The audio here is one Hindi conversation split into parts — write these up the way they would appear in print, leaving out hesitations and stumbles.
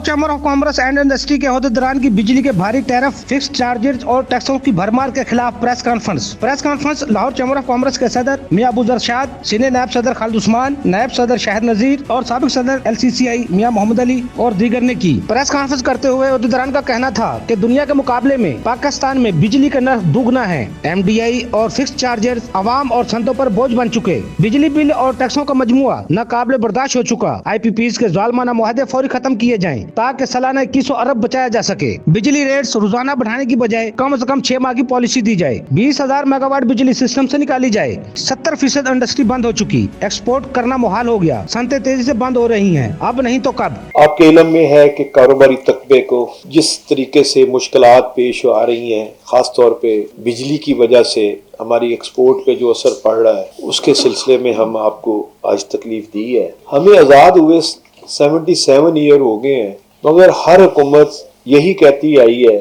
Chamber of commerce and industry के अहदेदारान की बिजली के भारी टैरिफ, फिक्स चार्जेज और टैक्सों की भरमार के खिलाफ press conference Lahore chamber of commerce के सदर मियां अबू जरशाद, सीनियर नायब सदर खालिद उस्मान, नायब सदर शाहिद नजीर और साबिक सदर LCCI मियां मोहम्मद अली और दीगर ने की। प्रेस कॉन्फ्रेंस करते हुए अहदेदारान का कहना था कि दुनिया के मुकाबले में पाकिस्तान में बिजली का नर्ख दुगना है। MDI और फिक्स चार्जेस अवाम और संतों पर बोझ बन चुके। बिजली बिल और टैक्सों का मजमुआ नाकाबिले बर्दाश्त हो चुका। IPPs के जालिमाना मुआहदे फौरी खत्म किए जाएं ताकि सालाना 2100 अरब बचाया जा सके। बिजली रेट्स रोजाना बढ़ाने की बजाय कम से कम 6 माह की पॉलिसी दी जाए। 20,000 मेगावाट बिजली सिस्टम से निकाली जाए। 70% इंडस्ट्री बंद हो चुकी। एक्सपोर्ट करना मुहाल हो गया। सनतें तेजी से बंद हो रही हैं। अब नहीं तो कब। आपके इल्म में है कि कारोबारी तकबे को जिस तरीके से मुश्किलात पेश आ रही हैं, खास तौर पे बिजली की वजह से हमारी एक्सपोर्ट पे जो असर पड़ रहा है, उसके सिलसिले में हम आपको आज तकलीफ दी है। हमें आज़ाद हुए 77 ईयर हो गए हैं, मगर हर हुकूमत यही कहती आई है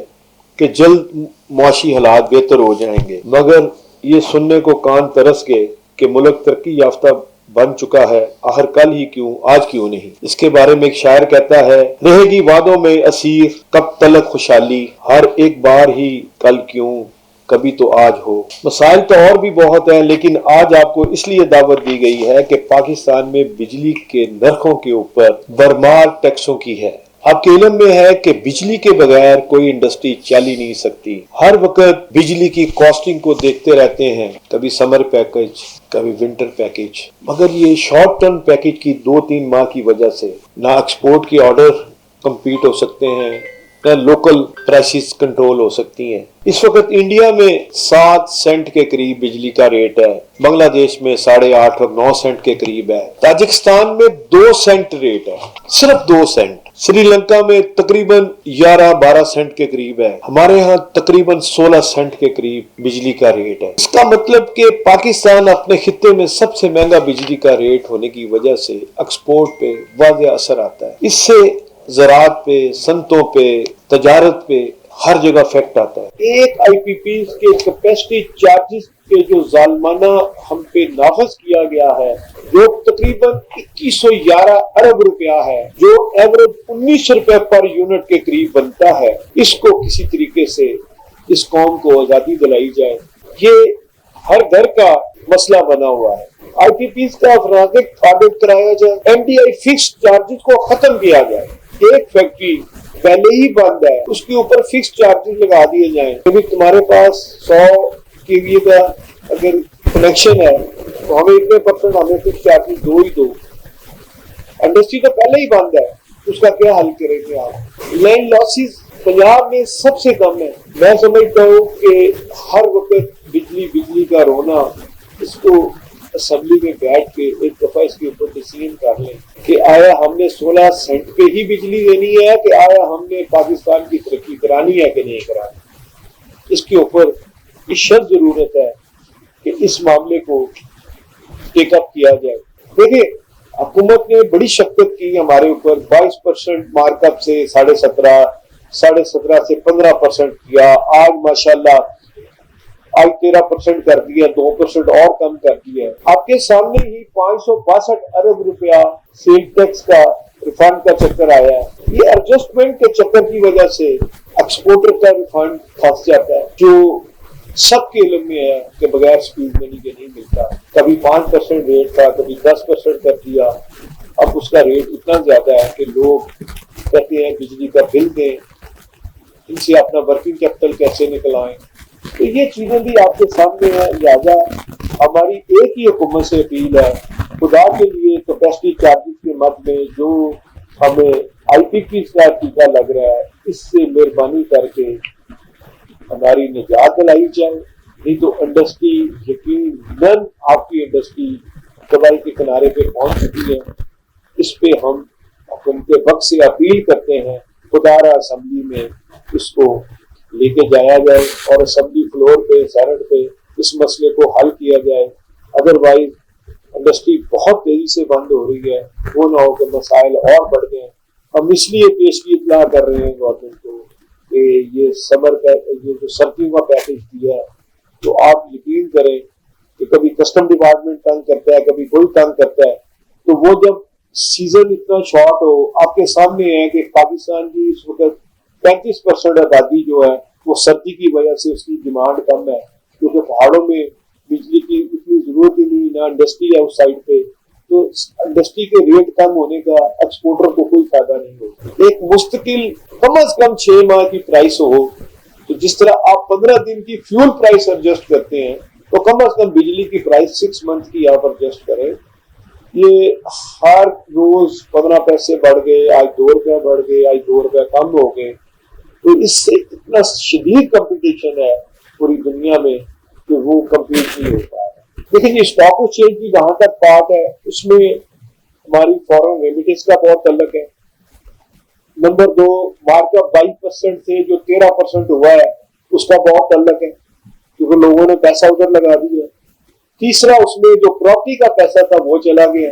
कि जल्द मुआशी हालात बेहतर हो जाएंगे, मगर ये सुनने को कान तरस गए कि मुल्क तरक्की याफ्ता बन चुका है, आखिर कल ही क्यों, आज क्यों नहीं। इसके बारे में एक शायर कहता है, रहेगी वादों में असीर कब तलक खुशहाली, हर एक बार ही कल क्यों, कभी तो आज हो। मसाइल तो और भी बहुत हैं, लेकिन आज आपको इसलिए दावत दी गई है कि पाकिस्तान में बिजली के नरखों के ऊपर भरमार टैक्सों की है। आपके इल्म में है कि बिजली के बगैर कोई इंडस्ट्री चल ही नहीं सकती। हर वक्त बिजली की कॉस्टिंग को देखते रहते हैं, कभी समर पैकेज, कभी विंटर पैकेज, मगर ये शॉर्ट टर्म पैकेज की 2-3 माह की वजह से ना एक्सपोर्ट के ऑर्डर कंप्लीट हो सकते हैं, न लोकल प्राइसेस कंट्रोल हो सकती हैं। इस वक्त इंडिया में 7 सेंट के करीब बिजली का रेट है, बांग्लादेश में 8.5 और 9 सेंट के करीब है, ताजिकिस्तान में 2 सेंट रेट है, सिर्फ 2 सेंट। श्रीलंका में तकरीबन 11-12 सेंट के करीब है, हमारे यहाँ तकरीबन 16 सेंट के करीब बिजली का रेट है। इसका मतलब कि पाकिस्तान अपने खित्ते में सबसे महंगा बिजली का रेट होने की वजह से एक्सपोर्ट पे वाज़ेह असर आता है। इससे ज़राअत पे, संतों पे, तजारत पे हर जगह इफेक्ट आता है। एक IPPs के कैपेसिटी चार्जेस के जो जालमाना हम पे नाफज किया गया है, जो तकरीबन 2111 अरब रुपया है, जो एवरेज 19 रुपए पर यूनिट के करीब बनता है, इसको किसी तरीके से इस कौम को आजादी दिलाई जाए। ये हर घर का मसला बना हुआ है। IPPs का ऑडिट कराया जाए, MDI फिक्स चार्जेस को खत्म किया जाए। एक फैक्ट्री पहले ही बंद है, उसके ऊपर फिक्स चार्जेस लगा दिए जाएं। क्योंकि तुम्हारे पास 100 kVA का अगर कनेक्शन है तो हमें इतने % हमें फिक्स चार्जेस दो ही दो। इंडस्ट्री तो पहले ही बंद है, उसका क्या हल करेंगे आप। लैंड लॉसेस पंजाब में सबसे कम है। मैं समझता हूँ कि हर वक्त बिजली का रोना, इसको असेंबली में बैठ के एक दफा इसके ऊपर डिसीजन कर लें कि आया हमने 16 सेंट पे ही बिजली देनी है कि आया हमने पाकिस्तान की तरक्की करानी है कि नहीं करानी। इसके ऊपर इश्द जरूरत है कि इस मामले को टेकअप किया जाए। देखिए, हुकूमत ने बड़ी शक्कत की हमारे ऊपर, 22% मार्कअप से 17.5 से 15% किया। आज माशाल्लाह आज 13% कर दिया, 2% और कम कर दिया। आपके सामने ही 562 अरब रुपया सेल टैक्स का रिफंड का चक्कर आया है। ये एडजस्टमेंट के चक्कर की वजह से एक्सपोर्टर का रिफंड फंस जाता है, जो सबके इल्म में है कि बगैर स्पीड मनी के नहीं मिलता। कभी 5% रेट था, कभी 10% कर दिया। अब उसका रेट इतना ज्यादा है कि लोग कहते हैं बिजली का बिल दें, इनसे अपना वर्किंग कैपिटल कैसे निकलाएं। तो ये चीजें भी आपके सामने है। लिहाजा हमारी एक ही हुकूमत से अपील है, खुदा के लिए कैपेसिटी चार्जेस के मद में जो हमें IPPs का टीका लग रहा है, इससे मेहरबानी करके हमारी निजात दिलाई जाए। नहीं तो इंडस्ट्री, यकीनन आपकी इंडस्ट्री तबाही के किनारे पे पहुंच चुकी है। इस पे हम हुकूमत वक्त से अपील करते हैं, खुदारा असेंबली में इसको लेके जाया जाए और असेंबली फ्लोर पे, सेनेट पे इस मसले को हल किया जाए। अदरवाइज इंडस्ट्री बहुत तेजी से बंद हो रही है, वो ना हो कि मसाइल और बढ़ गए। हम इसलिए पेशगी इत्तला कर रहे हैं गवर्नमेंट को कि ये ये जो सर्दियों का पैकेज दिया है, तो आप यकीन करें कि कभी कस्टम डिपार्टमेंट तंग करता है, कभी कोई तंग करता है, तो वो जब सीजन इतना शॉर्ट हो, आपके सामने है कि पाकिस्तान की इस वक्त 35% आबादी जो है वो सर्दी की वजह से उसकी डिमांड कम है, क्योंकि पहाड़ों में बिजली की इतनी जरूरत ही नहीं, ना इंडस्ट्री है उस साइड पे, तो इंडस्ट्री के रेट कम होने का एक्सपोर्टर को कोई फायदा नहीं हो। एक मुस्तकिल कम से कम 6 माह की प्राइस हो, तो जिस तरह आप 15 दिन की फ्यूल प्राइस एडजस्ट करते हैं, तो कम से कम बिजली की प्राइस 6 मंथ की आप एडजस्ट करें। ये हर रोज 15 पैसे बढ़ गए, आज 2 रुपए बढ़ गए, आज 2 रुपए कम हो गए, तो इससे इतना शदीद कंपटीशन है पूरी दुनिया में कि वो कम्पीट नहीं हो पा रहा। लेकिन ये स्टॉक एक्सचेंज की जहां तक बात है, उसमें हमारी फॉरेन रेमिटेंस का बहुत तल्लक है। नंबर 2, मार्कअप 22% से जो 13% हुआ है उसका बहुत तल्लक है, क्योंकि लोगों ने पैसा उधर लगा दिया। तीसरा, उसमें जो प्रॉपर्टी का पैसा था वो चला गया।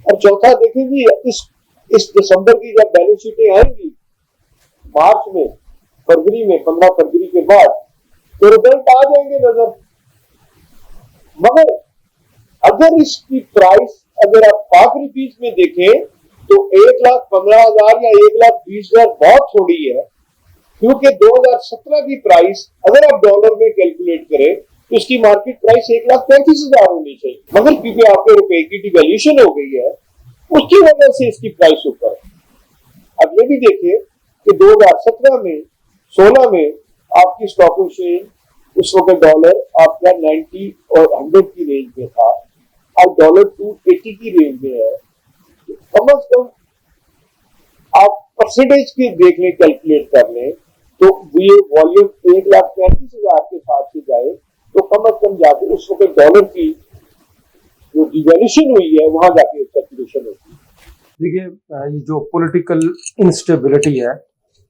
और चौथा, देखेंगे इस दिसंबर की जब बैलेंस शीटें आएंगी मार्च में, फरवरी में, 15 फरवरी के बाद, तो रिजल्ट आ जाएंगे नजर। मगर अगर इसकी प्राइस अगर आप ₹5 में देखें तो 1,15,000 या 1,20,000 बहुत थोड़ी है, क्योंकि 2017 की प्राइस अगर आप डॉलर में कैलकुलेट करें तो इसकी मार्केट प्राइस 1,35,000 होनी चाहिए, मगर क्योंकि आपके रुपए की डिवैल्यूएशन हो गई है उसकी वजह से इसकी प्राइस ऊपर है। अब ये भी देखिए कि 2017 में 16 में आपकी स्टॉक एक्सचेंज उस वक्त डॉलर आपका 90 और 100 की रेंज में था, अब डॉलर 280 की रेंज में है। कम से कम आप परसेंटेज की देख लें, कैलकुलेट कर लें, तो ये वॉल्यूम 1,35,000 के साथ से जाए तो कम से कम जाके उस वक्त डॉलर की जो डिवैल्यूएशन हुई है वहां जाके कैलकुलेशन होती है। देखिए, ये जो पॉलिटिकल इंस्टेबिलिटी है,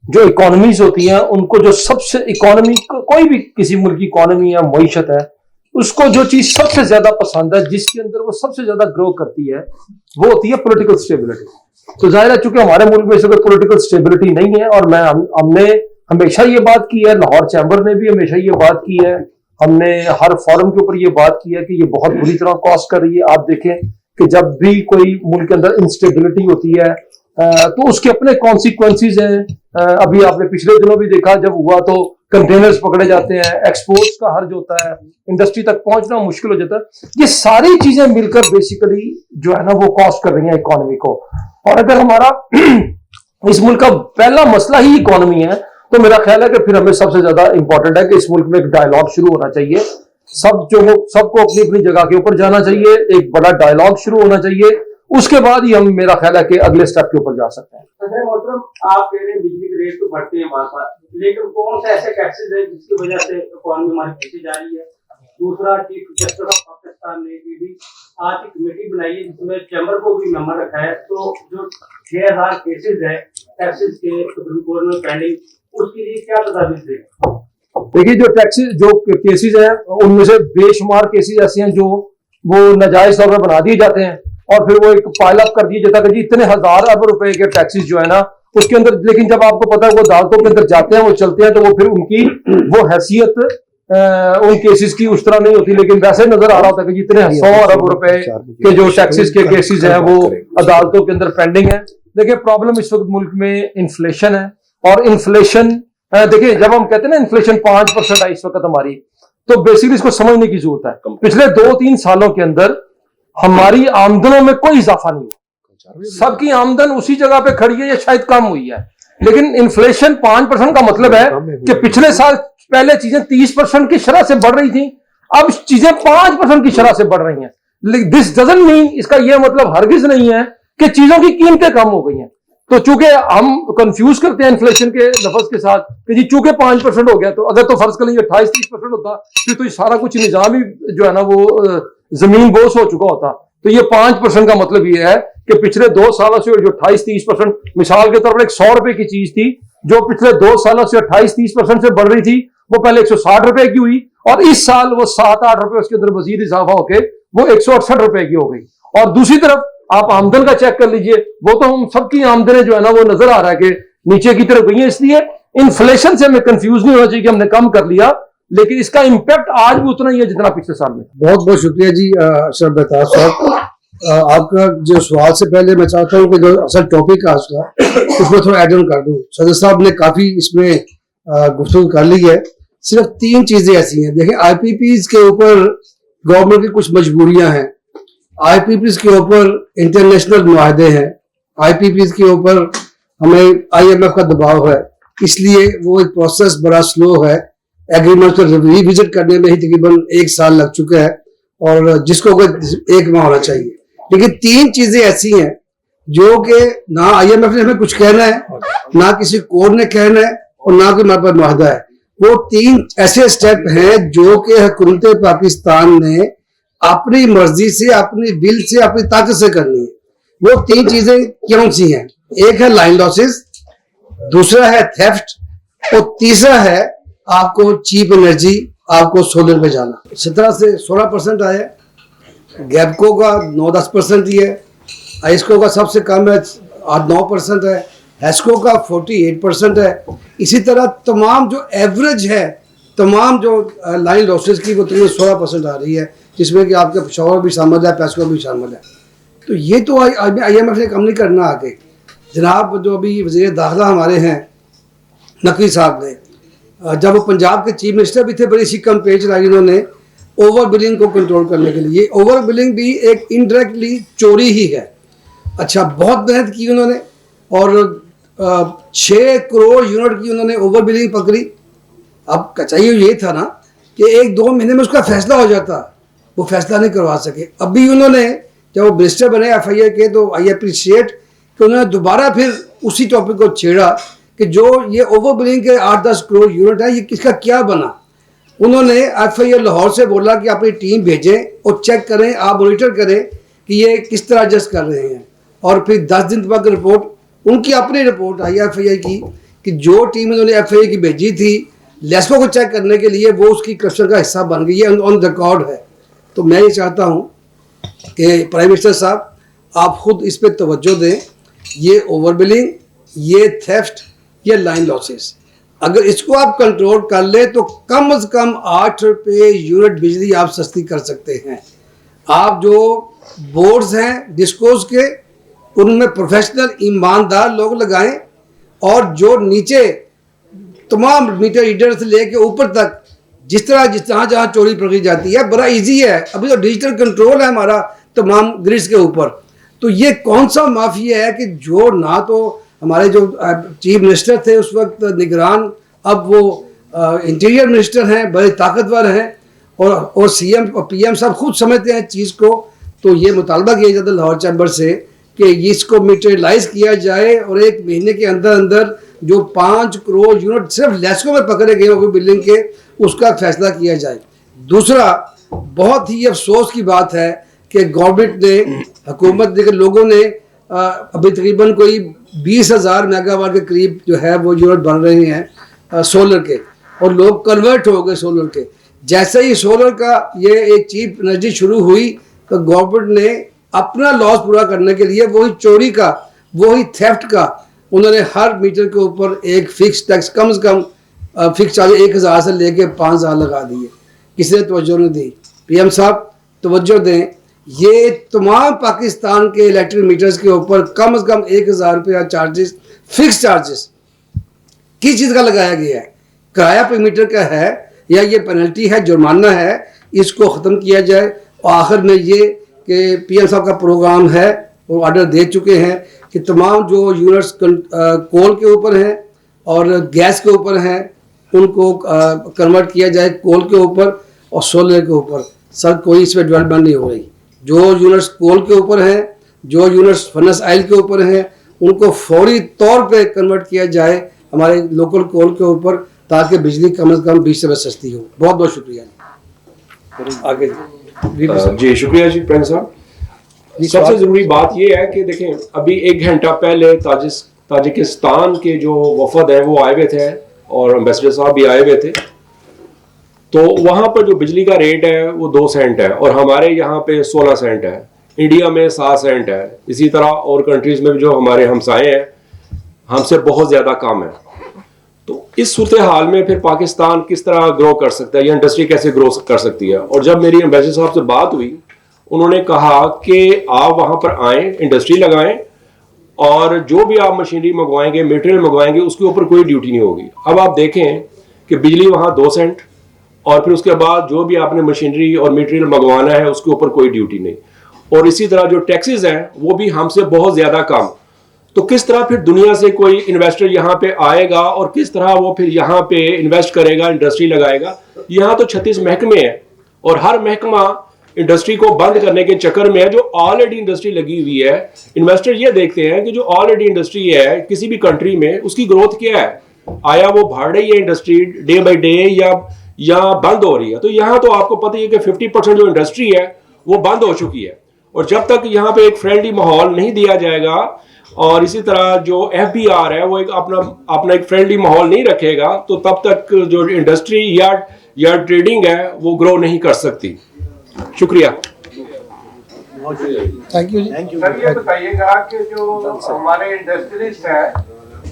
जो इकोनॉमीज होती हैं उनको जो सबसे इकोनॉमी, कोई भी किसी मुल्क की इकोनॉमी या मईशत है, उसको जो चीज सबसे ज्यादा पसंद है, जिसके अंदर वो सबसे ज्यादा ग्रो करती है, वो होती है पॉलिटिकल स्टेबिलिटी। तो जाहिर है चूंकि हमारे मुल्क में इस वक्त पॉलिटिकल स्टेबिलिटी नहीं है, और हमने हमेशा ये बात की है, लाहौर चैम्बर ने भी हमेशा ये बात की है, हमने हर फोरम के ऊपर ये बात की है कि ये बहुत बुरी तरह कॉस्ट कर रही है। आप देखें कि जब भी कोई मुल्क के अंदर इंस्टेबिलिटी होती है तो उसके अपने कॉन्सिक्वेंसेज हैं। अभी आपने पिछले दिनों भी देखा, जब हुआ तो कंटेनर्स पकड़े जाते हैं, एक्सपोर्ट्स का हर्ज होता है, इंडस्ट्री तक पहुंचना मुश्किल हो जाता है। ये सारी चीजें मिलकर बेसिकली जो है ना वो कॉस्ट कर रही है इकोनॉमी को। और अगर हमारा इस मुल्क का पहला मसला ही इकोनॉमी है, तो मेरा ख्याल है कि फिर हमें सबसे ज्यादा इंपॉर्टेंट है कि इस मुल्क में एक डायलॉग शुरू होना चाहिए। सबको अपनी अपनी जगह के ऊपर जाना चाहिए, एक बड़ा डायलॉग शुरू होना चाहिए, उसके बाद ही हम, मेरा ख्याल है कि अगले स्टेप के ऊपर जा सकते हैं। मोहतरम, आप कह रहे हैं बिजली के रेट तो बढ़ते हैं बार बार, लेकिन कौन से ऐसे टैक्सेस है जिसकी वजह से इकोनॉमी हमारी पीछे जा रही है? दूसरा, चीफ जस्टिस ऑफ पाकिस्तान ने भी आज एक कमेटी बनाई है जिसमें चैम्बर को भी मेंबर रखा है, तो जो 6,000 केसेस है टैक्सेस के सुप्रीम कोर्ट में पेंडिंग, उसके लिए क्या तदाबीर देगा? देखिए, जो टैक्सेस, जो केसेस हैं, उनमें से बेशुमार केसेस ऐसे हैं जो वो नाजायज तौर पर बना दिए जाते हैं, और फिर वो एक पाइल अप कर दिया जाता है कि इतने हजार अरब रुपए के टैक्सेस जो है ना उसके अंदर, लेकिन जब आपको पता है वो अदालतों के अंदर जाते हैं, वो चलते हैं, तो वो फिर उनकी वो हैसियत उन केसेस की उस तरह नहीं होती। लेकिन वैसे नजर आ रहा होता है कि जितने 100 अरब रुपए के जो टैक्सेस के केसेस हैं वो अदालतों के अंदर पेंडिंग है। देखिए, प्रॉब्लम इस वक्त मुल्क में इन्फ्लेशन है, और इन्फ्लेशन, देखिए जब हम कहते हैं ना इन्फ्लेशन 5% है इस वक्त हमारी, तो बेसिकली इसको समझने की जरूरत है। पिछले 2-3 सालों के अंदर हमारी आमदनों में कोई इजाफा नहीं हुआ, सबकी आमदन उसी जगह पे खड़ी है या शायद कम हुई है। लेकिन इन्फ्लेशन 5% का मतलब है कि पिछले साल पहले चीजें 30% की शरह से बढ़ रही थी, अब चीजें 5% की शरह से बढ़ रही हैं। दिस डजंट मीन, इसका यह मतलब हरगिज नहीं है कि चीजों की कीमतें कम हो गई हैं। तो चूंकि हम कंफ्यूज करते हैं इन्फ्लेशन के लफ्ज के साथ कि जी चूंकि 5% हो गया, तो अगर तो फर्ज कर लीजिए 28-30% होता, फिर तो सारा कुछ निजाम ही जो है ना वो जमीन बोस हो चुका होता। तो ये 5% का मतलब ये है कि पिछले 2 सालों से जो 28-30%, मिसाल के तौर पर एक 100 रुपए की चीज थी जो पिछले 2 सालों से 28-30% से बढ़ रही थी, वो पहले 160 रुपए की हुई, और इस साल वो 7-8 रुपए उसके अंदर मजीद इजाफा होके वो 168 रुपए की हो गई। और दूसरी तरफ आप आमदन का चेक कर लीजिए, वो तो हम सबकी आमदनें जो है ना वो नजर आ रहा है कि नीचे की तरफ गई है। इसलिए इन्फ्लेशन से हमें कंफ्यूज नहीं होना चाहिए कि हमने कम कर लिया, लेकिन इसका इंपैक्ट आज भी उतना ही है जितना पिछले साल में। बहुत बहुत शुक्रिया जी अशरफ बेताब साहब। आपका जो सवाल से पहले मैं चाहता हूँ कि जो असल टॉपिक है आज का उसमें थोड़ा एड ऑन कर दूँ। सदर साहब ने काफी इसमें गुफ्तगू कर ली है। सिर्फ 3 चीजें ऐसी हैं। देखिए, IPPs के ऊपर गवर्नमेंट की कुछ मजबूरियां हैं, IPPs के ऊपर इंटरनेशनल मुआहदे हैं, IPPs के ऊपर हमें IMF का दबाव है, इसलिए वो एक प्रोसेस बड़ा स्लो है। एग्रीमेंट को रिविजिट करने में ही तकरीबन 1 साल लग चुका है और जिसको 1 माह होना चाहिए। लेकिन 3 चीजें ऐसी हैं जो कि ना IMF ने हमें कुछ कहना है, ना किसी कोर्ट ने कहना है और ना कोई हमारे पास मुआहदा है। वो 3 ऐसे स्टेप हैं जो कि हुकूमत पाकिस्तान ने अपनी मर्जी से, अपनी विल से, अपनी ताकत से करनी है। वो 3 चीजें कौन सी हैं? एक है लाइन लॉसेस, दूसरा है थेफ्ट और तीसरा है आपको चीप एनर्जी, आपको सोलर पे जाना। 17 से 16% आया, गैपको का 9-10% ही है, आइस्को का सबसे कम है 8-9% है, हेस्को का 48% है। इसी तरह तमाम जो एवरेज है, तमाम जो लाइन लॉसेस की वो तकरीबन 16% आ रही है, जिसमें कि आपके शॉवर भी शामिल है, पैसको भी शामिल है। तो ये तो IMF ने कम नहीं करना आगे। जनाब जो अभी वज़ीर दाखिला हमारे हैं नकवी साहब ने, जब वो पंजाब के चीफ मिनिस्टर भी थे, बड़ी सी कैंपेन चलाई उन्होंने ओवर बिलिंग को कंट्रोल करने के लिए। ओवर बिलिंग भी एक इनडायरेक्टली चोरी ही है। अच्छा, बहुत मेहनत की उन्होंने और 6 करोड़ यूनिट की उन्होंने ओवर बिलिंग पकड़ी। अब चाहिए ये था ना कि 1-2 महीने में उसका फैसला हो जाता, वो फैसला नहीं करवा सके। अभी उन्होंने जब वो मिनिस्टर बने FIA के, तो आई अप्रिशिएट कि उन्होंने दोबारा फिर उसी टॉपिक को छेड़ा कि जो ये ओवर बिलिंग के 8-10 करोड़ यूनिट है, ये किसका क्या बना। उन्होंने FIA लाहौर से बोला कि अपनी टीम भेजें और चेक करें, आप मॉनिटर करें कि ये किस तरह एडजस्ट कर रहे हैं। और फिर 10 दिन बाद रिपोर्ट, उनकी अपनी रिपोर्ट आई FIA की कि जो टीम उन्होंने FIA की भेजी थी लेस्को को चेक करने के लिए, वो उसकी करप्शन का हिस्सा बन गई है, ऑन रिकॉर्ड है। तो मैं ये चाहता हूँ कि प्राइम मिनिस्टर साहब आप खुद इस पर तवज्जो दें। ये ओवर बिलिंग, ये थेफ्ट, ये लाइन लॉसेस, अगर इसको आप कंट्रोल कर ले तो कम से कम 8 रुपये यूनिट बिजली आप सस्ती कर सकते हैं। आप जो बोर्ड्स हैं डिस्कोस के, उनमें प्रोफेशनल ईमानदार लोग लगाएं और जो नीचे तमाम मीटर रीडर से लेके ऊपर तक जिस तरह जहाँ चोरी पकड़ी जाती है, बड़ा इजी है। अभी तो डिजिटल कंट्रोल है हमारा तमाम ग्रिड्स के ऊपर। तो ये कौन सा माफिया है कि जो ना तो हमारे जो चीफ मिनिस्टर थे उस वक्त निगरान, अब वो इंटीरियर मिनिस्टर हैं, बड़े ताकतवर हैं और CM और PM साहब खुद समझते हैं चीज़ को। तो ये मुतालबा किया जाता है लाहौर चैम्बर से कि इसको मटेरियलाइज किया जाए और 1 महीने के अंदर अंदर जो 5 करोड़ यूनिट सिर्फ लेस्को में पकड़े गए ओवर बिलिंग के, उसका फैसला किया जाए। दूसरा, बहुत ही अफसोस की बात है कि गवर्नमेंट ने, हुकूमत के लोगों ने अभी तकरीबन कोई 20,000 मेगावाट के करीब जो है वो यूनिट बन रहे हैं सोलर के, और लोग कन्वर्ट हो गए सोलर के। जैसे ही सोलर का ये एक चीप एनर्जी शुरू हुई तो गवर्नमेंट ने अपना लॉस पूरा करने के लिए वही चोरी का, वही थेफ्ट का, उन्होंने हर मीटर के ऊपर एक फिक्स टैक्स, कम से कम फिक्स चार्ज 1,000 से लेके 5,000 लगा दिए। किसी ने तवज्जो नहीं दी। PM साहब तवज्जो दें, ये तमाम पाकिस्तान के इलेक्ट्रिक मीटर्स के ऊपर कम से कम 1,000 रुपया चार्जेस, फिक्स चार्जेस किस चीज़ का लगाया गया है? किराया पर मीटर का है या ये पेनल्टी है, जुर्माना है? इसको ख़त्म किया जाए। और आखिर में ये कि PM साहब का प्रोग्राम है, वो ऑर्डर दे चुके हैं कि तमाम जो यूनिट्स कोल के ऊपर हैं और गैस के ऊपर हैं, उनको कन्वर्ट किया जाए कोल के ऊपर और सोलर के ऊपर। सर, कोई इसमें डेवलपमेंट नहीं हो रही। जो यूनिट्स कोल के ऊपर हैं, जो यूनिट्स फर्नेस ऑयल के ऊपर हैं, उनको फौरी तौर पे कन्वर्ट किया जाए हमारे लोकल कोल के ऊपर, ताकि बिजली कम से कम 20 रुपये सस्ती हो। बहुत बहुत शुक्रिया। आगे जी, शुक्रिया जी प्रेम साहब। सबसे जरूरी बात यह है कि देखें, अभी 1 घंटा पहले ताजिकिस्तान के जो वफद है वो आए हुए थे और एम्बेसडर साहब भी आए हुए थे। तो वहाँ पर जो बिजली का रेट है वो 2 सेंट है और हमारे यहाँ पे 16 सेंट है। इंडिया में 7 सेंट है। इसी तरह और कंट्रीज में भी जो हमारे हमसाए हैं हमसे बहुत ज़्यादा कम है। तो इस सूरत हाल में फिर पाकिस्तान किस तरह ग्रो कर सकता है या इंडस्ट्री कैसे ग्रो कर सकती है? और जब मेरी एम्बेसडर साहब से बात हुई, उन्होंने कहा कि आप वहां पर आएं, इंडस्ट्री लगाएं और जो भी आप मशीनरी मंगवाएंगे, मटेरियल मंगवाएंगे, उसके ऊपर कोई ड्यूटी नहीं होगी। अब आप देखें कि बिजली वहां 2 सेंट और फिर उसके बाद जो भी आपने मशीनरी और मटेरियल मंगवाना है उसके ऊपर कोई ड्यूटी नहीं, और इसी तरह जो टैक्सेस हैं वो भी हमसे बहुत ज्यादा कम। तो किस तरह फिर दुनिया से कोई इन्वेस्टर यहाँ पे आएगा और किस तरह वो फिर यहाँ पे इन्वेस्ट करेगा, इंडस्ट्री लगाएगा? यहाँ तो 36 महकमे हैं और हर महकमा इंडस्ट्री को बंद करने के चक्कर में है। जो ऑलरेडी इंडस्ट्री लगी हुई है, इन्वेस्टर ये देखते हैं कि जो ऑलरेडी इंडस्ट्री है किसी भी कंट्री में, उसकी ग्रोथ क्या है, आया वो बढ़ रही है इंडस्ट्री डे बाई डे या बंद हो रही है? तो यहाँ तो आपको पता ही है कि 50% जो इंडस्ट्री है वो बंद हो चुकी है, और जब तक यहाँ पे एक फ्रेंडली माहौल नहीं दिया जाएगा और इसी तरह जो FBR है वो एक अपना एक फ्रेंडली माहौल नहीं रखेगा, तो तब तक जो इंडस्ट्री या ट्रेडिंग है वो ग्रो नहीं कर सकती। शुक्रिया। Thank you. सर ये बताइएगा कि जो हमारे इंडस्ट्रियलिस्ट हैं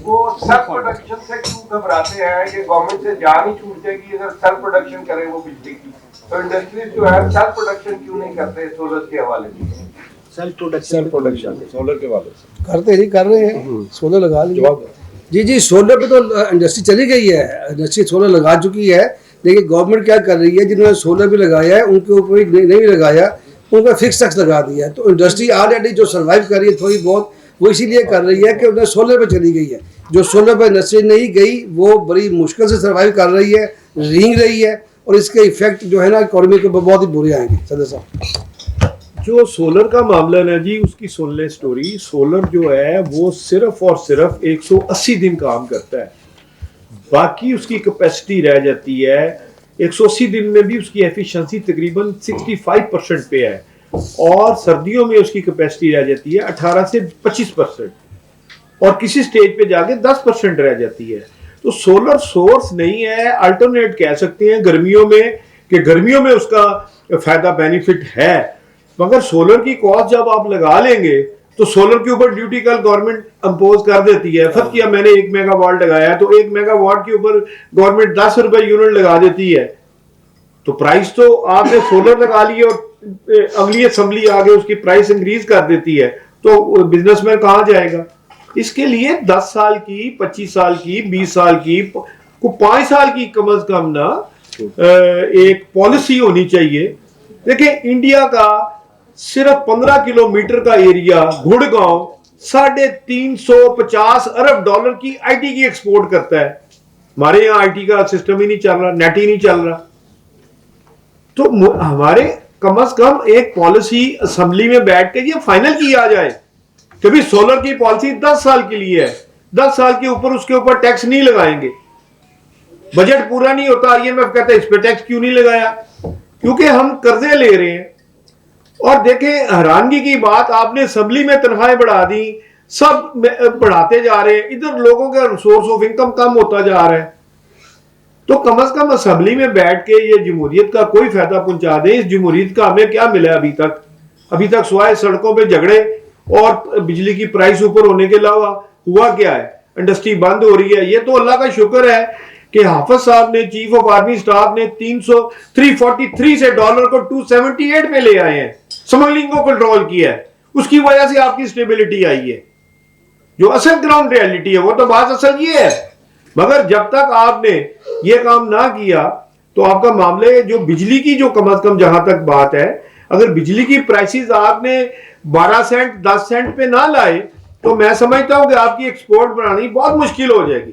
वो सेल्फ प्रोडक्शन से क्यों घबराते हैं कि गवर्नमेंट से जान ही छूट जाएगी अगर सेल्फ प्रोडक्शन करें वो बिजली की? तो इंडस्ट्रीज जो है सेल्फ प्रोडक्शन क्यों नहीं करते सोलर के हवाले से? सेल्फ प्रोडक्शन सोलर के वाले से करते नहीं, कर रहे हैं, सोलर लगा लीजिए। जी सोलर पे तो इंडस्ट्री चली गई है, इंडस्ट्री सोलर लगा चुकी है, लेकिन गवर्नमेंट क्या कर रही है, जिन्होंने सोलर भी लगाया है उनके ऊपर नहीं लगाया, उनका फिक्स टैक्स लगा दिया है। तो इंडस्ट्री ऑलरेडी जो सर्वाइव कर रही है थोड़ी बहुत, वो इसीलिए कर रही है कि उन्हें सोलर पे चली गई है। जो सोलर पर इंडस्ट्री नहीं गई वो बड़ी मुश्किल से सर्वाइव कर रही है, रींग रही है, और इसके इफेक्ट जो है ना इकोनॉमी के बहुत ही बुरे आएंगे। सदर साहब, जो सोलर का मामला है जी, उसकी सुन ले स्टोरी। सोलर जो है वो सिर्फ और सिर्फ 180 दिन काम करता है, बाकी उसकी कैपेसिटी रह जाती है 180 दिन में भी उसकी एफिशिएंसी तकरीबन 65% पे है, और सर्दियों में उसकी कैपेसिटी रह जाती है 18 से 25%, और किसी स्टेज पे जाके 10% रह जाती है। तो सोलर सोर्स नहीं है, अल्टरनेट कह सकते हैं गर्मियों में, कि गर्मियों में उसका फायदा बेनिफिट है, मगर सोलर की कॉस्ट जब आप लगा लेंगे तो सोलर के ऊपर ड्यूटी कल गवर्नमेंट इंपोज कर देती है। फर्क किया मैंने 1 मेगावाट लगाया तो 1 मेगावाट के ऊपर गवर्नमेंट 10 रुपए यूनिट लगा देती है। तो प्राइस तो आपने सोलर लगा ली और अगली असेंबली आगे उसकी प्राइस इंक्रीज कर देती है, तो बिजनेसमैन कहाँ जाएगा? इसके लिए 10 साल की, 25 साल की, 20 साल की, 5 साल की कम से कम ना एक पॉलिसी होनी चाहिए। देखिए इंडिया का सिर्फ 15 किलोमीटर का एरिया गुड़गांव $350 अरब की आईटी की एक्सपोर्ट करता है। हमारे यहाँ आईटी का सिस्टम ही नहीं चल रहा, नेट ही नहीं चल रहा। तो हमारे कम से कम एक पॉलिसी असेंबली में बैठ के ये फाइनल किया जाए कि भी सोलर की पॉलिसी 10 साल के लिए है, 10 साल के ऊपर उसके ऊपर टैक्स नहीं लगाएंगे। बजट पूरा नहीं होता, IMF कहता है इस पे टैक्स क्यों नहीं लगाया? क्योंकि हम कर्जे ले रहे हैं। और देखें हैरानगी की बात, आपने असेंबली में तनख्वाहें बढ़ा दी, सब बढ़ाते जा रहे हैं, इधर लोगों का सोर्स ऑफ इनकम कम होता जा रहा है। तो कम से कम असेंबली में बैठ के ये जमहूरियत का कोई फायदा पहुंचा दें। इस जमहूरियत का हमें क्या मिला अभी तक सिवाय सड़कों पे झगड़े और बिजली की प्राइस ऊपर होने के अलावा हुआ क्या है? इंडस्ट्री बंद हो रही है। ये तो अल्लाह का शुक्र है कि हाफिज साहब ने, चीफ ऑफ आर्मी स्टाफ ने 343 से डॉलर को 278 पे ले आए हैं, स्मगलिंग को कंट्रोल किया है। उसकी वजह से आपकी स्टेबिलिटी आई है। जो असल ग्राउंड रियलिटी है वो तो बात असल ये है। मगर जब तक आपने ये काम ना किया तो आपका मामले जो बिजली की, जो कम से कम जहां तक बात है, अगर बिजली की प्राइसेस आपने 12 सेंट 10 सेंट पे ना लाए तो मैं समझता हूं कि आपकी एक्सपोर्ट बनानी बहुत मुश्किल हो जाएगी।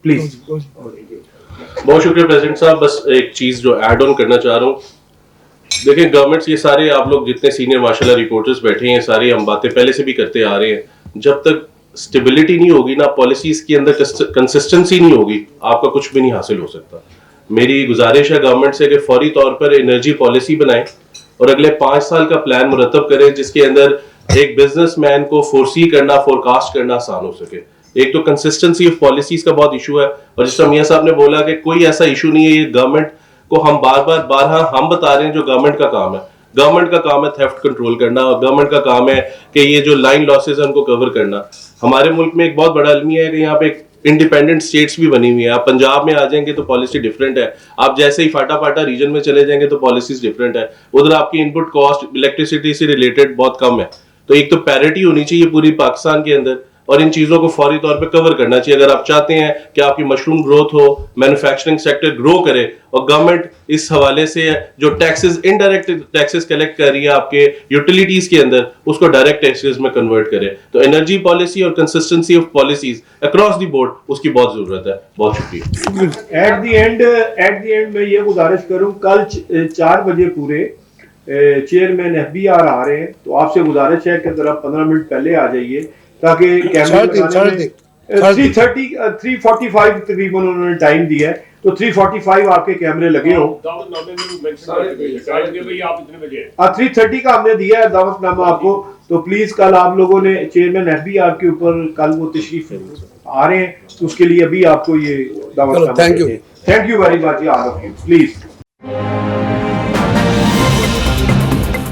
प्लीज। बहुत शुक्रिया प्रेसिडेंट साहब। बस एक चीज जो ऐड ऑन करना चाह रहा हूँ, देखिए गवर्नमेंट्स, ये सारे आप लोग जितने सीनियर माशाल्लाह रिपोर्टर्स बैठे हैं, सारी हम बातें पहले से भी करते आ रहे हैं। जब तक स्टेबिलिटी नहीं होगी ना, पॉलिसीज के अंदर कंसिस्टेंसी नहीं होगी, आपका कुछ भी नहीं हासिल हो सकता। मेरी गुजारिश है गवर्नमेंट से कि फौरी तौर पर एनर्जी पॉलिसी बनाएं और अगले 5 साल का प्लान मुरतब करें, जिसके अंदर एक बिजनेसमैन को फोरसी करना, फोरकास्ट करना आसान हो सके। एक तो कंसिस्टेंसी ऑफ पॉलिसीज का बहुत इशू है, और जिस तरह मियां साहब ने बोला कि कोई ऐसा इशू नहीं है, ये गवर्नमेंट को हम बार हम बता रहे हैं जो गवर्नमेंट का काम है। गवर्नमेंट का काम है थेफ्ट कंट्रोल करना, और गवर्नमेंट का काम है कि ये जो लाइन लॉसेस है उनको कवर करना। हमारे मुल्क में एक बहुत बड़ा अलमिया है कि यहाँ पे इंडिपेंडेंट स्टेट्स भी बनी हुई है। आप पंजाब में आ जाएंगे तो पॉलिसी डिफरेंट है, आप जैसे ही फाटा रीजन में चले जाएंगे तो पॉलिसीज डिफरेंट है। उधर आपकी इनपुट कॉस्ट इलेक्ट्रिसिटी से रिलेटेड बहुत कम है। तो एक तो पैरिटी होनी चाहिए पूरी पाकिस्तान के अंदर, और इन चीजों को फौरी तौर पे कवर करना चाहिए। अगर आप चाहते हैं कि आपकी मशरूम ग्रोथ हो, मैन्युफैक्चरिंग सेक्टर ग्रो करे, और गवर्नमेंट इस हवाले से जो टैक्सेस, इनडायरेक्ट टैक्सेस कलेक्ट कर रही है आपके यूटिलिटीज के अंदर, उसको डायरेक्ट टैक्सेस में कन्वर्ट करे। तो एनर्जी पॉलिसी और consistency of policies across the board, उसकी बहुत जरूरत है। बहुत शुक्रिया। एट द एंड मैं ये गुजारिश करूं, कल 4 बजे पूरे चेयरमैन FBR आ रहे हैं, तो आपसे गुजारिश है कि जरा 15 मिनट पहले आ जाइए, ताकि कैमरे 3:45 तकरीबन उन्होंने टाइम दिया है, तो 3:45 आपके कैमरे लगे हो। 3:30 का हमने दिया है दावतनामा आपको, तो प्लीज कल आप लोगों ने चेयरमैन FBR के ऊपर कल वो तशरीफ आ रहे हैं, उसके लिए अभी आपको ये दावतनामा। Thank you very much, please.